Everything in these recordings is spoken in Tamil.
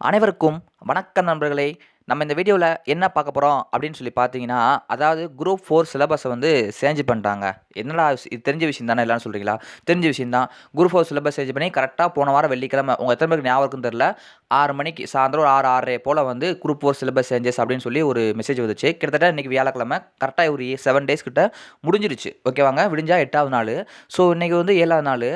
அனைவருக்கும் வணக்கம் நண்பர்களே. நம்ம இந்த வீடியோவில் என்ன பார்க்க போகிறோம் அப்படின்னு சொல்லி பார்த்தீங்கன்னா, அதாவது குரூப் 4 சிலபஸை வந்து சேஞ்ச் பண்ணிட்டாங்க. என்னடா இது தெரிஞ்ச விஷயம் தானே எல்லாரும் சொல்கிறீங்களா? தெரிஞ்ச விஷயம் தான். குரூப் 4 சிலபஸ் சேஞ்ச் பண்ணி கரெக்டாக போன வாரம் வெள்ளிக்கிழமை உங்கள் எத்தனை பேருக்கு ஞாபகம் இருக்குன்னு தெரியல, 6 மணிக்கு சாயந்தரம் ஒரு 6, 6:30 போல் வந்து குரூப் 4 சிலபஸ் சேஞ்சஸ் அப்படின்னு சொல்லி ஒரு மெசேஜ் வந்துச்சு. கிட்டத்தட்ட இன்றைக்கி வியாழக்கிழமை கரெக்டாக ஒரு 7 டேஸ் கிட்ட முடிஞ்சிருச்சு. ஓகேவாங்க, விடிஞ்சா 8வது நாள். ஸோ இன்றைக்கி வந்து 7வது நாள்.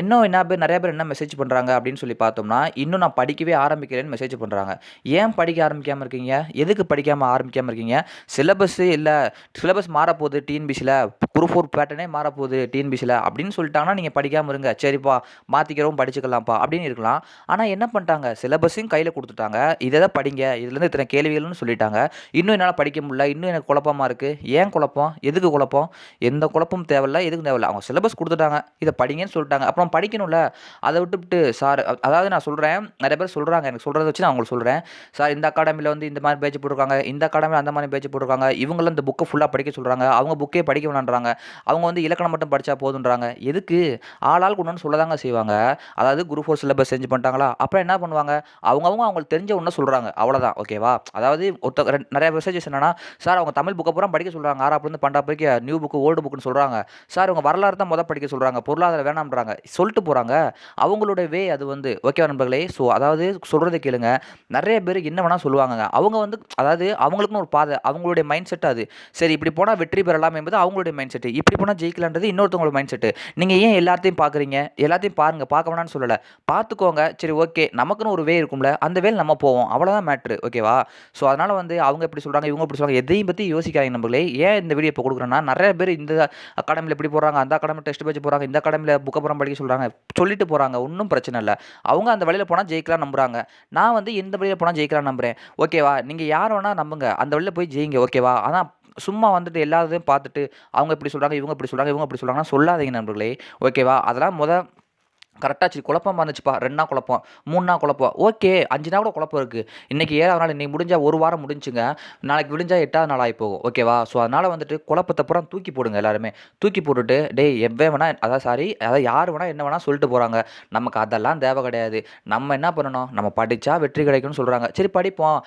இன்னும் நிறைய பேர் என்ன மெசேஜ் பண்ணுறாங்க அப்படின்னு சொல்லி பார்த்தோம்னா, இன்னும் நான் படிக்கவே ஆரம்பிக்கிறேன்னு மெசேஜ் பண்ணுறாங்க. ஏன் படிக்க ஆரம்பிக்காமல் இருக்கீங்க? எதுக்கு படிக்காமல் ஆரம்பிக்காமல் இருக்கீங்க? சிலபஸ்ஸு இல்லை, சிலபஸ் மாறப்போகுது டிஎன்பிசியில், குரூப் 4 பேட்டர்னே மாறப்போகுது டிஎன்பிசியில் அப்படின்னு சொல்லிட்டாங்கன்னா நீங்கள் படிக்காமல் இருங்க. சரிப்பா, மாற்றிக்கிறோம், படிச்சுக்கலாம்ப்பா அப்படின்னு இருக்கலாம். ஆனால் என்ன பண்ணிட்டாங்க, சிலபஸையும் கையில் கொடுத்துட்டாங்க. இதை தான் படிங்க, இதுலேருந்து இத்தனை கேள்விகள்னு சொல்லிட்டாங்க. இன்னும் என்னால் படிக்க முடியல, இன்னும் எனக்கு குழப்பமாக இருக்குது. ஏன் குழப்பம்? எதுக்கு குழப்பம்? எந்த குழப்பமும் தேவையில்ல, எதுக்கும் தேவையில்ல. அவங்க சிலபஸ் கொடுத்துட்டாங்க, இதை படிங்கன்னு சொல்லிட்டாங்க. அப்புறம் படிக்கணும்ல, அதை விட்டுவிட்டு சார், அதாவது நான் சொல்கிறேன், நிறைய பேர் சொல்கிறாங்க, எனக்கு சொல்கிறத வச்சு நான் உங்களுக்கு சொல்கிறேன். சார் இந்த அகாடமியில் வந்து இந்த மாதிரி பேட்ச் போட்டிருக்காங்க, இந்த அகாடமியில் அந்த மாதிரி பேட்ச் போட்டிருக்காங்க, இவங்களும் இந்த புக்கை ஃபுல்லாக படிக்க சொல்கிறாங்க, அவங்க புக்கே படிக்க வேணான்றாங்க, அவங்க வந்து இலக்கணம் மட்டும் படித்தா போதுன்றாங்க. எதுக்கு? ஆளாளுக்கு ஒன்று சொல்ல தாங்க செய்வாங்க. அதாவது குரூப் 4 சிலபஸ் செஞ்சு பண்ணிட்டாங்களா, அப்புறம் என்ன பண்ணுவாங்க, அவங்களுக்கு தெரிஞ்ச ஒன்று சொல்கிறாங்க, அவ்வளோதான். ஓகேவா? அதாவது நிறைய மெசேஜஸ் என்னன்னா, சார் அவங்க தமிழ் புக்கை பூரா படிக்க சொல்கிறாங்க, 6ஆப்லேருந்து 12 வரைக்கும் நியூ புக்கு ஓல்டு புக்குன்னு சொல்கிறாங்க. சார் அவங்க வரலாறு தான் படிக்க சொல்கிறாங்க, பொருளாதாரம் வேணாம்ன்றாங்க, சொல்லிட்டு போகிறாங்க. அவங்களோட வே அது வந்து. ஓகேவா நண்பர்களே? ஸோ அதாவது சொல்கிறத கேளுங்க. நிறைய பேர் என்ன வேணால் சொல்லுவாங்க. அவங்க வந்து அதாவது அவங்களுக்குன்னு ஒரு பாதை, அவங்களுடைய மைண்ட் செட் அது. சரி, இப்படி போனால் வெற்றி பெறலாம் என்பது அவங்களுடைய மைண்ட் செட்டு, இப்படி போனால் ஜெயிக்கலான்றது இன்னொருத்தவங்களோட மைண்ட் செட்டு. நீங்கள் ஏன் எல்லாத்தையும் பார்க்குறீங்க? எல்லாத்தையும் பாருங்கள், பார்க்க வேணான்னு சொல்லலை, பார்த்துக்கோங்க. சரி, ஓகே, நமக்குன்னு ஒரு வே இருக்கும்ல, அந்த வேலை நம்ம போவோம், அவ்வளோதான் மேட்ரு. ஓகேவா? ஸோ அதனால் வந்து அவங்க எப்படி சொல்கிறாங்க, இவங்க எப்படி சொல்கிறாங்க, எதையும் பற்றி யோசிக்காதீங்க நண்பர்களே. ஏன் இந்த வீடியோ இப்போ கொடுக்குறேன்னா, நிறைய பேர் இந்த அகாடமியில் எப்படி போகிறாங்க, அந்த அகாடமியில் டெஸ்ட் பேட்ச் போகிறாங்க, இந்த அகாடமியில் புக்கை புறம் படிக்க சொல்கிறாங்க, சொல்லிட்டு போகிறாங்க. ஒன்றும் பிரச்சனை இல்லை. அவங்க அந்த வழியில் போனால் ஜெயிக்கலாம் நம்புகிறாங்க. நான் வந்து எந்த வழியில் போனால் ஜெயிக்கலாம் நம்புகிறேன். ஓகேவா? நீங்கள் யார் வேணால் நம்புங்க, அந்த வழியில் போய் ஜெயிங்க. ஓகேவா? ஆனால் சும்மா வந்துட்டு எல்லாத்தையும் பார்த்துட்டு அவங்க இப்படி சொல்கிறாங்க, இவங்க இப்படி சொல்கிறாங்க, இவங்க இப்படி சொல்கிறாங்கன்னா சொல்லாதீங்க நண்பர்களே. ஓகேவா? அதெல்லாம் கரெக்டாக சரி, குழப்பமாக இருந்துச்சுப்பா, 2 நாள் குழப்பம், 3 நாள் குழப்பம், ஓகே, 5 நாள் கூட குழப்பம் இருக்குது. இன்றைக்கி 7வது நாள், இன்றைக்கி முடிஞ்சால் 1 வாரம் முடிஞ்சுங்க. நாளைக்கு விடிஞ்சால் 8வது நாள் ஆகி போகும். ஓகேவா? ஸோ அதனால் வந்துட்டு குழப்பத்தை பூரா தூக்கி போடுங்க. எல்லாருமே தூக்கி போட்டுட்டு, டேய் எவ்வளோ வேணால், அதாவது யார் வேணால் என்ன வேணால் சொல்லிட்டு போகிறாங்க, நமக்கு அதெல்லாம் தேவை கிடையாது. நம்ம என்ன பண்ணணும், நம்ம படித்தா வெற்றி கிடைக்கும்னு சொல்கிறாங்க. சரி படிப்போம்,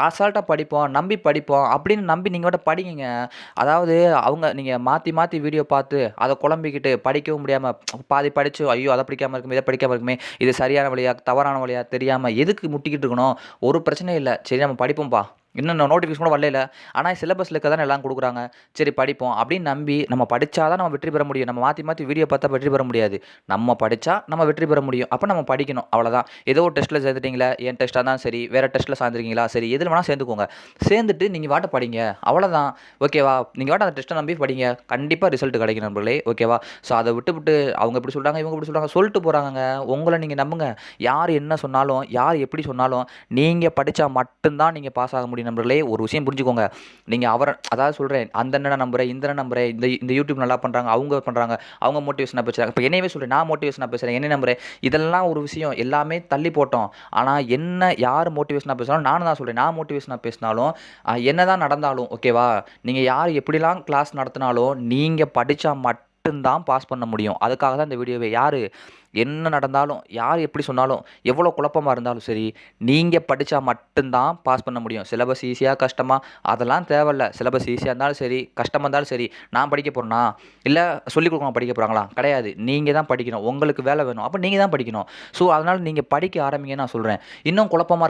அசால்ட்டாக படிப்போம், நம்பி படிப்போம் அப்படின்னு நம்பி நீங்கள் மட்டும் படிங்க. அதாவது நீங்கள் மாற்றி மாற்றி வீடியோ பார்த்து அதை குழம்பிக்கிட்டு படிக்கவும் முடியாமல் பாதி படித்து, ஐயோ அதை படிக்காமல் இதை படிக்காமல் இருக்குமே, இது சரியான வழியா தவறான வழியா தெரியாமல் எதுக்கு முட்டிக்கிட்டு இருக்கணும்? ஒரு பிரச்சனையும் இல்லை. சரி நம்ம படிப்போம்ப்பா, இன்னும் நோட்டிஃபிகேஷன் கூட வரல. ஆனால் சிலபஸில் இருக்க தானே எல்லாம் கொடுக்குறாங்க, சரி படிப்போம் அப்படின்னு நம்பி நம்ம படித்தா தான் நம்ம வெற்றி பெற முடியும். நம்ம மாற்றி மாற்றி வீடியோ பார்த்தா வெற்றி பெற முடியாது. நம்ம படித்தா நம்ம வெற்றி பெற முடியும். அப்போ நம்ம படிக்கணும், அவ்வளோதான். ஏதோ ஒரு டெஸ்ட்டில் சேர்ந்துட்டீங்களா, என் டெஸ்ட்டாக தான் சரி, வேறு டெஸ்ட்டில் சேர்ந்துருக்கீங்களா, சரி எதில் வேணால் சேர்ந்துக்கோங்க. சேர்ந்துட்டு நீங்கள் வாட்ட படிங்க, அவ்வளோதான். ஓகேவா? நீங்கள் வாட்ட அந்த டெஸ்ட்டை நம்பி படிங்க, கண்டிப்பாக ரிசல்ட் கிடைக்கும் நண்பர்களே. ஓகேவா? ஸோ அதை விட்டு அவங்க இப்படி சொல்கிறாங்க, இவங்க இப்படி சொல்கிறாங்க சொல்லிட்டு போகிறாங்க. உங்களை நீங்கள் நம்புங்க. யார் என்ன சொன்னாலும், யார் எப்படி சொன்னாலும், நீங்கள் படித்தா மட்டும்தான் நீங்கள் பாஸ் ஆக முடியும் நண்பர்களே. ஒரு விஷயம் புரிஞ்சுக்கோங்க. நீங்கள் அதாவது சொல்கிறேன், அந்த அண்ணனை நம்புகிறேன், இந்த அண்ணன் நம்புகிறேன், இந்த யூடியூப் நல்லா பண்ணுறாங்க, அவங்க பண்ணுறாங்க, அவங்க மோட்டிவேஷனாக பேசுகிறாங்க. இப்போ என்னையவே சொல்கிறேன், நான் மோட்டிவேஷனாக பேசுகிறேன், என்ன நம்புகிறேன், இதெல்லாம் ஒரு விஷயம். எல்லாமே தள்ளி போட்டோம். ஆனால் என்ன யார் மோட்டிவேஷனாக பேசினாலும் நானும் தான் சொல்கிறேன், நான் மோட்டிவேஷனாக பேசினாலும் என்ன தான் நடந்தாலும், ஓகேவா, நீங்கள் யார் எப்படிலாம் கிளாஸ் நடத்தினாலும் நீங்கள் படித்தா மட்டும்தான் பாஸ் பண்ண முடியும். அதுக்காக தான் இந்த வீடியோவே. யார் என்ன நடந்தாலும், யார் எப்படி சொன்னாலும், எவ்வளோ குழப்பமாக இருந்தாலும் சரி, நீங்கள் படித்தா மட்டும்தான் பாஸ் பண்ண முடியும். சிலபஸ் ஈஸியாக கஷ்டமாக அதெல்லாம் தேவையில்ல. சிலபஸ் ஈஸியாக இருந்தாலும் சரி, கஷ்டமாக இருந்தாலும் சரி, நான் படிக்க போகிறேன்னா இல்லை சொல்லிக் கொடுக்கணும் படிக்க போகிறாங்களா, கிடையாது. நீங்கள் தான் படிக்கணும். உங்களுக்கு வேலை வேணும், அப்போ நீங்கள் தான் படிக்கணும். ஸோ அதனால் நீங்கள் படிக்க ஆரம்பிங்கன்னு நான் சொல்கிறேன். இன்னும் குழப்பமாக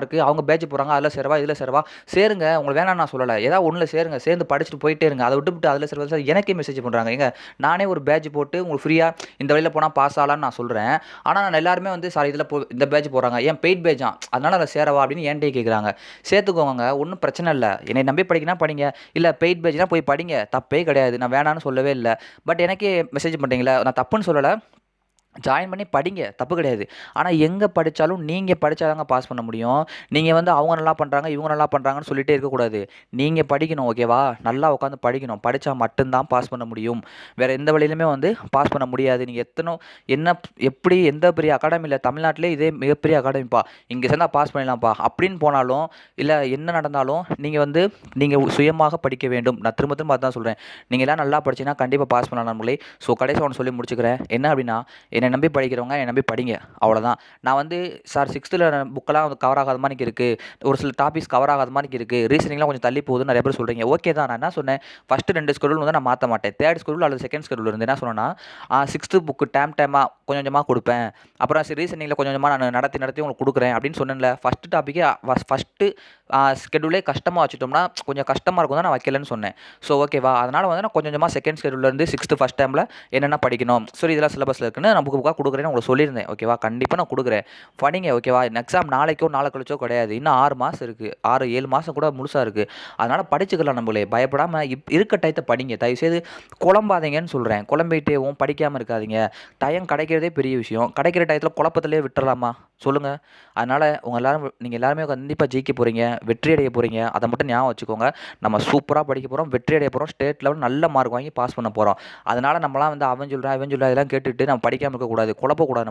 இருக்குது, அவங்க பேட்ச் போகிறாங்க, அதில் சேரவா இதில் சேரவா, சேருங்க. உங்களுக்கு வேணாம் நான் சொல்லலை, ஏதாவது ஒன்றில் சேருங்க, சேர்ந்து படிச்சுட்டு போயிட்டே இருங்க. அதை விட்டு அதில் சேருவா சார் எனக்கே மெசேஜ் பண்ணுறாங்க. எங்க நானே ஒரு பேட்ச் போட்டு உங்களுக்கு ஃப்ரீயாக இந்த வழியில் போனால் பாஸ் ஆகலான்னு நான் சொல்கிறேன். ஆனால் நான் எல்லாருமே வந்து சார் இதில் இந்த பேட்ச் போகிறாங்க, ஏன் பெய்ட் பேட்சான், அதனால் அதை சேரவா அப்படின்னு என்கிட்டே கேட்குறாங்க. சேர்த்துக்கோங்க, ஒன்றும் பிரச்சனை இல்லை. என்னை நம்பி படிக்கினா படிங்க, இல்லை பெய்ட் பேட்ச்னா போய் படிங்க, தப்பே கிடையாது. நான் வேணான்னு சொல்லவே இல்லை. பட் எனக்கே மெசேஜ் பண்ணுறீங்களா, நான் தப்புன்னு சொல்லலை, ஜாயின் பண்ணி படிங்க, தப்பு கிடையாது. ஆனால் எங்கே படித்தாலும் நீங்கள் படித்தாதாங்க பாஸ் பண்ண முடியும். நீங்கள் வந்து அவங்க நல்லா பண்ணுறாங்க, இவங்க நல்லா பண்ணுறாங்கன்னு சொல்லிகிட்டே இருக்கக்கூடாது. நீங்கள் படிக்கணும், ஓகேவா? நல்லா உட்காந்து படிக்கணும். படித்தா மட்டும்தான் பாஸ் பண்ண முடியும். வேறு எந்த வழியிலுமே வந்து பாஸ் பண்ண முடியாது. நீங்கள் எப்படி எந்த பெரிய அகாடமியில், தமிழ்நாட்டிலே இதே மிகப்பெரிய அகாடமிப்பா, இங்கே சேர்ந்தால் பாஸ் பண்ணிடலாம்ப்பா அப்படின்னு போனாலும், இல்லை என்ன நடந்தாலும் நீங்கள் சுயமாக படிக்க வேண்டும். நான் திரும்ப திரும்ப அதான் சொல்கிறேன். நீங்கள் எல்லாம் நல்லா படிச்சிங்கன்னா கண்டிப்பாக பாஸ் பண்ணலாம் நம்மளே. ஸோ கடைசி ஒன்று சொல்லி முடிச்சுக்கிறேன். என்ன அப்படின்னா, என்னை நம்பி படிக்கிறவங்க என்னை நம்பி படிங்க, அவ்வளோதான். நான் வந்து சார் 6த்தில் புக்கெல்லாம் வந்து கவர் ஆகாத மாதிரிக்கு இருக்குது, ஒரு சில டாபிக்ஸ் கவர் ஆகாத மாதிரிக்கு இருக்குது, ரீசனிங்லாம் கொஞ்சம் தள்ளி போகுதுன்னு நிறைய பேர் சொல்கிறீங்க. ஓகே தான். நான் என்ன சொன்னேன், ஃபஸ்ட்டு 2 ஸ்கெடியூல் வந்து நான் மாற்ற மாட்டேன். 3rd ஸ்கெடியூல் அல்லது 2nd ஸ்கெடியூல் இருந்து என்ன சொன்னேன்னா 6th புக்கு டைமாக கொஞ்சம் கொஞ்சமாக கொடுப்பேன், அப்புறம் ரீசனிங்கில் கொஞ்சம் கொஞ்சமாக நான் நடத்தி உங்களுக்கு கொடுக்குறேன் அப்படின்னு சொன்னேன்ல. ஃபஸ்ட்டு டாப்பிக்கே ஃபஸ்ட்டு ஸ்கெடியூலே கஷ்டமாக வச்சுட்டோம்னா கொஞ்சம் கஷ்டமாக இருக்கும் தான் நான் வைக்கலன்னு சொன்னேன். ஸோ ஓகேவா, அதனால் வந்து நான் கொஞ்சம் கொஞ்சமாக 2nd ஸ்கெடியூல்லேருந்து 6th ஃபஸ்ட் டைமில் என்னென்ன படிக்கணும், சரி இதெல்லாம் சிலபஸில் இருக்குன்னு நான் புக்காக கொடுக்குறேன்னு உங்களுக்கு சொல்லியிருந்தேன். ஓகேவா, கண்டிப்பாக நான் கொடுக்குறேன், படிங்க. ஓகேவா, எக்ஸாம் நாளைக்கோ நாளை கழிச்சோ கிடையாது, இன்னும் 6 மாதம் இருக்குது, 6-7 மாதம் கூட முழுசாக இருக்குது. அதனால் படிச்சுக்கலாம், நம்மளே பயப்படாமல் இருக்க டயத்தை படிங்க. தயவுசெய்து குழம்பாதீங்கன்னு சொல்கிறேன். குழம்பிட்டேவும் படிக்காமல் இருக்காதீங்க. டைம் கிடைக்கிறதே பெரிய விஷயம். கிடைக்கிற டயத்தில் குழப்பத்திலே விட்டுறலாமா சொல்லுங்கள்? அதனால் நீங்கள் எல்லாருமே கண்டிப்பாக ஜெயிக்க போகிறீங்க, வெற்றி அடைய போகிறீங்க. அதை மட்டும் ஞாபகம் வச்சுக்கோங்க. நம்ம சூப்பராக படிக்க போகிறோம், வெற்றி அடைய போகிறோம், ஸ்டேட் லெவல் நல்ல மார்க் வாங்கி பாஸ் பண்ண போகிறோம். அதனால் நம்மளாம் வந்து அவன் சொல்கிறா இதெல்லாம் கேட்டுட்டு நம்ம படிக்காமல் இருக்கக்கூடாது, குழப்பக்கூடாது.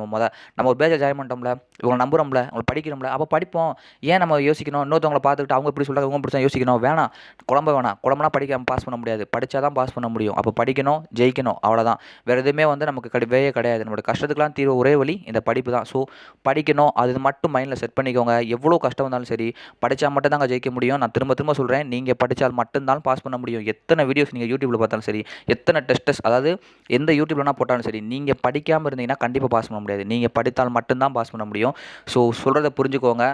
நம்ம ஒரு பேஜை ஜாயின் பண்ணிட்டோம்ல, இவங்களை நம்புகிறோம்ல, அவங்க படிக்கிறோம்ல, அப்போ படிப்போம். ஏன் நம்ம யோசிக்கணும், இன்னொருத்தவங்களை பார்த்துக்கிட்டு அவங்க இப்படி சொல்கிறாங்க இவங்க இப்படி யோசிக்கணும்? வேணாம், குழம்புலாம் படிக்காமல் பாஸ் பண்ண முடியாது, படித்தா தான் பாஸ் பண்ண முடியும். அப்போ படிக்கணும், ஜெயிக்கணும், அவ்வளோதான். வேறு எதுவுமே வந்து நமக்கு வேயே கிடையாது. நம்மளோட கஷ்டத்துக்குலாம் தீர்வு ஒரே வழி இந்த படிப்பு தான். ஸோ படிக்கணும், அது மட்டும் மைண்டில் செட் பண்ணிக்கோங்க. எவ்வளோ கஷ்டம் வந்தாலும் சரி, படித்தா மட்டும் தாங்க ஜெயிக்க முடியும். நான் திரும்ப திரும்ப சொல்கிறேன், நீங்கள் படித்தால் மட்டும்தான் பாஸ் பண்ண முடியும். எத்தனை வீடியோஸ் நீங்கள் யூடியூப்பில் பார்த்தாலும் சரி, எத்தனை டெஸ்ட் அதாவது எந்த யூடியூப்லனா போட்டாலும் சரி, நீங்கள் படிக்காமல் இருந்தீங்கன்னா கண்டிப்பாக பாஸ் பண்ண முடியாது. நீங்கள் படித்தால் மட்டும்தான் பாஸ் பண்ண முடியும். ஸோ சொல்கிறத புரிஞ்சுக்கோங்க.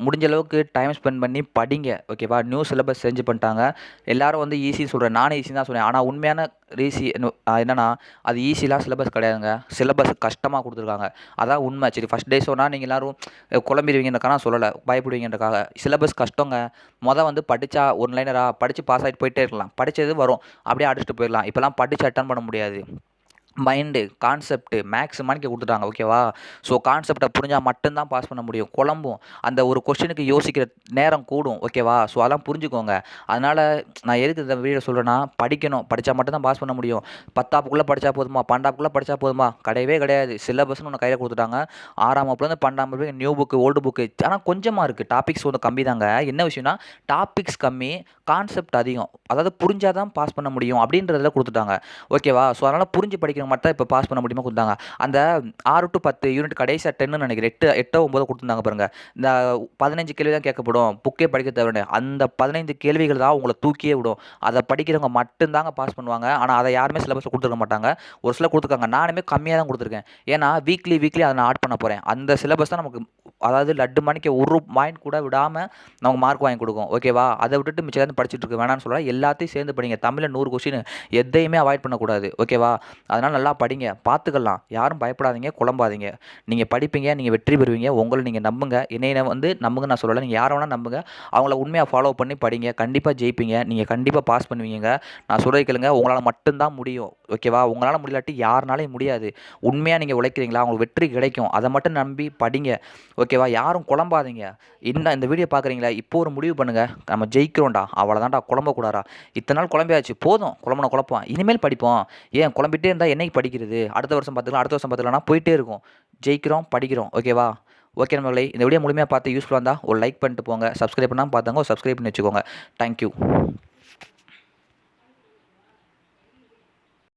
முடிஞ்ச அளவுக்கு டைம் ஸ்பெண்ட் பண்ணி படிங்க. ஓகேவா, நியூ சிலபஸ் செஞ்சு பண்ணிட்டாங்க. எல்லாரும் வந்து ஈஸின்னு சொல்கிறேன், நானும் ஈஸி தான் சொன்னேன். ஆனால் உண்மையான என்னன்னா அது ஈஸிலாம் சிலபஸ் கிடையாதுங்க. சிலபஸ் கஷ்டமாக கொடுத்துருக்காங்க, அதான் உண்மை. சரி, ஃபஸ்ட் டே சொன்னால் நீங்கள் எல்லோரும் குழம்பிடுவீங்கன்றக்காக நான் சொல்லலை, பயப்படுவீங்கன்றக்காக. சிலபஸ் கஷ்டங்க. வந்து படித்தா ஒரு லைனராக படித்து பாஸ் ஆகிட்டு போயிட்டே இருக்கலாம், படித்தது வரும் அப்படியே அடிச்சுட்டு போயிடலாம். இப்போலாம் படித்து அட்டன் பண்ண முடியாது. மைண்டு, கான்செப்ட்டு, மேக்ஸ் மாணிக்க கொடுத்துட்டாங்க. ஓகேவா, ஸோ கான்செப்டை புரிஞ்சால் மட்டும்தான் பாஸ் பண்ண முடியும். குழம்பும், அந்த ஒரு கொஸ்டினுக்கு யோசிக்கிற நேரம் கூடும். ஓகேவா, ஸோ அதெல்லாம் புரிஞ்சுக்கோங்க. அதனால் நான் எதுக்கு இந்த வீடியோ சொல்கிறேன்னா, படிக்கணும், படித்தா மட்டும்தான் பாஸ் பண்ண முடியும். 10ஆப்புக்குள்ளே படித்தா போதுமா, 12ஆப்புக்குள்ளே படித்தா போதுமா? கிடையவே கிடையாது. சிலபஸ்னு ஒன்று கையில் கொடுத்துட்டாங்க. 6ஆம் வகுப்புலேருந்து 12ஆம் வகுப்பு நியூ புக்கு, ஓல்டு புக்கு, ஆனால் கொஞ்சமாக இருக்குது. டாபிக்ஸ் கொஞ்சம் கம்மி தாங்க. என்ன விஷயம்னா, டாபிக்ஸ் கம்மி, கான்செப்ட் அதிகம். அதாவது புரிஞ்சால் தான் பாஸ் பண்ண முடியும் அப்படின்றதில் கொடுத்துட்டாங்க. ஓகேவா, ஸோ அதனால் புரிஞ்சு படிக்கிற மட்டும் இப்போ பாஸ் பண்ண முடியுமா கொடுத்தாங்க. அந்த 6 to 10 யூனிட் கடைசியாக 10ன்னு நினைக்கிறேன், 8 9 கொடுத்துருந்தாங்க பாருங்கள். இந்த 15 கேள்வி தான் கேட்கப்படும், புக்கே படிக்க தேவையான அந்த 15 கேள்விகள் தான் உங்களை தூக்கியே விடும். அதை படிக்கிறவங்க மட்டும்தாங்க பாஸ் பண்ணுவாங்க. ஆனால் அதை யாருமே சிலபஸில் கொடுத்துருக்க மாட்டாங்க. ஒரு சில கொடுத்துருக்காங்க, நானுமே கம்மியாக தான் கொடுத்துருக்கேன். ஏன்னா வீக்லி அதை நான் ஆட் பண்ண போகிறேன். அந்த சிலபஸ் தான் நமக்கு அதாவது லட்டு மணிக்கு ஒரு பாயிண்ட் கூட விடாமல் நமக்கு மார்க் வாங்கி கொடுக்கும். ஓகேவா, அதை விட்டுட்டு மிச்சம் படிச்சுட்டு இருக்க வேணாம்னு சொல்லலாம். எல்லாத்தையும் சேர்ந்து படிங்க. தமிழில் 100 கொஸ்டின், எதையுமே அவாய்ட் பண்ணக்கூடாது. ஓகேவா, அதனால் நல்லா படிங்க, பார்த்துக்கலாம். யாரும் பயப்படாதீங்க, குழம்பாதீங்க. நீங்கள் படிப்பீங்க, நீங்கள் வெற்றி பெறுவீங்க. உங்களை நீங்கள் நம்புங்க. என்னைய வந்து நம்புங்க நான் சொல்லலை, நீங்கள் யாரை வேணால் நம்புங்க. அவங்கள உண்மையாக ஃபாலோ பண்ணி படிங்க, கண்டிப்பாக ஜெயிப்பீங்க. நீங்கள் கண்டிப்பாக பாஸ் பண்ணுவீங்க. நான் சொல்கிறத கேளுங்க, உங்களால் மட்டும்தான் முடியும். ஓகேவா, உங்களால் முடியலாட்டி யாருனாலையும் முடியாது. உண்மையாக நீங்கள் உழைக்கிறீங்களா, உங்களுக்கு வெற்றி கிடைக்கும். அதை மட்டும் நம்பி படிங்க. ஓகேவா, யாரும் குழம்பாதீங்க. இந்த வீடியோ பார்க்குறீங்களா, இப்போ ஒரு முடிவு பண்ணுங்கள், நம்ம ஜெயிக்கிறோம்டா, அவ்வளோதான்டா, குழம்பக்கூடாதா. இத்தனை நாள் குழம்பியாச்சு, போதும் குழப்பம், இனிமேல் படிப்போம். ஏன் குழம்பிட்டே இருந்தால் என்னைக்கு படிக்கிறது? அடுத்த வருஷம் பார்த்துக்கலாம், போயிட்டே இருக்கும். ஜெயிக்கிறோம், படிக்கிறோம். ஓகேவா, ஓகே நண்பர்களே, இந்த வீடியோ முழுமையாக பார்த்து யூஸ்ஃபுல்லாக இருந்தால் ஒரு லைக் பண்ணிட்டு போங்க. சப்ஸ்கிரைப் பண்ணாமல் பார்த்தாங்க, ஒரு சப்ஸ்கிரைப் பண்ணி வச்சுக்கோங்க. தேங்க்யூ.